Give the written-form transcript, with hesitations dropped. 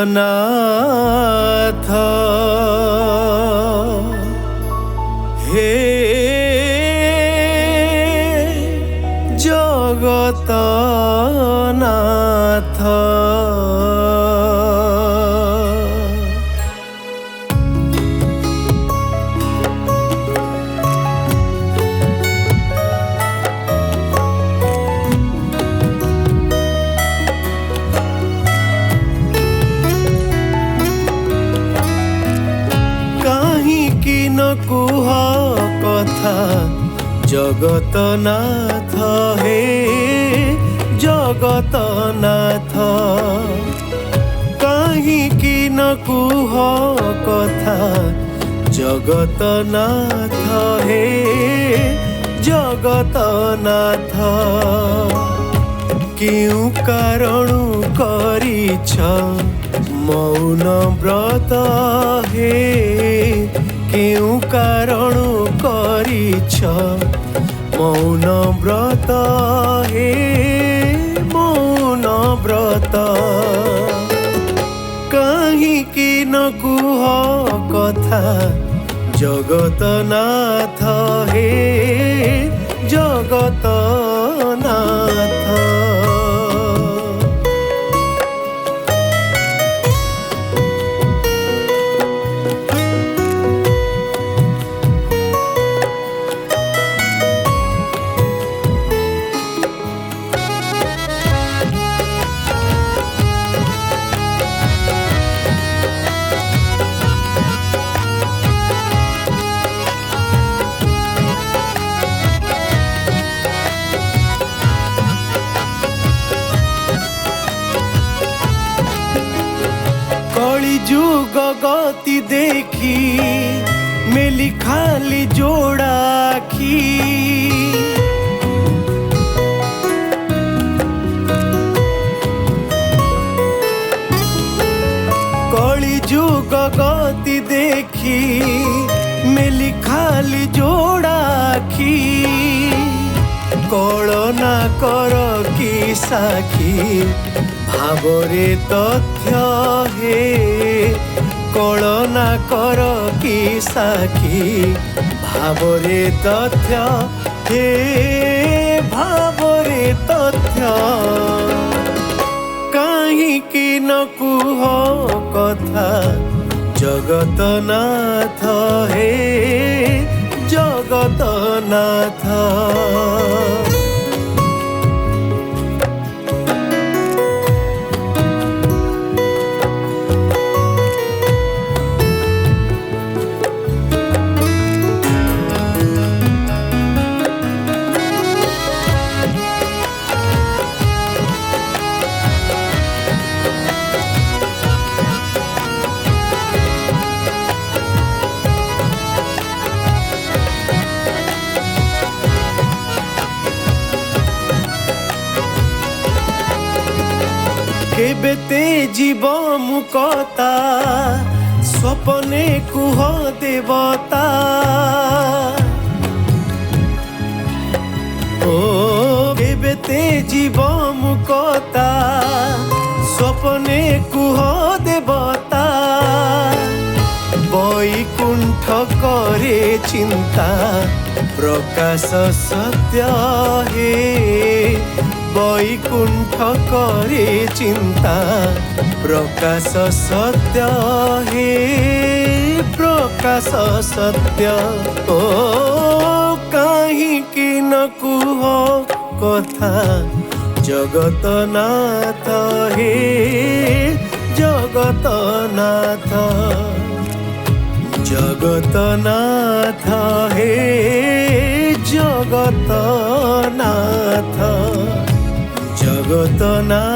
জগতনাথ হে জগতনাথ ন কুহ কথা জগতনাথ হে জগতনাথ কাহিকি ন কুহ কথা জগতনাথ হে জগতনাথ কেউ কারণু করিছ মৌন ব্রত হে কেউ কারণু করিছ মৌন ব্রত হে মৌন ব্রত কাহিকি ন কুহ কথা জগতনাথ হে জগতনাথ যুগ গতি দেখি মেলি খালি জোড়া আখি কলি যুগ গতি দেখি মেলি খালি জোড়া আখি কলনা কর কি সাক্ষী ভাবরে তথ্য হে কলনা কর কি সাক্ষী ভাবরে তথ্য হে ভাবরে তথ্য কাহিকি ন কুহ কথা জগতনাথ হে জগতনাথ কেবেতে জীব মুকতা স্বপনে কুহ দেবতা ও কেবেতে জীব মুকতা স্বপনে কুহ দেবতা বৈকুণ্ঠ করে চিন্তা প্রকাশ সত্য হে বৈকুণ্ঠ করে চিন্তা প্রকাশ সত্য হে প্রকাশ সত্য ও কাহিকি ন কুহ কথা জগতনাথ হে জগতনাথ জগতনাথ হে জগতনাথ জগতনাথ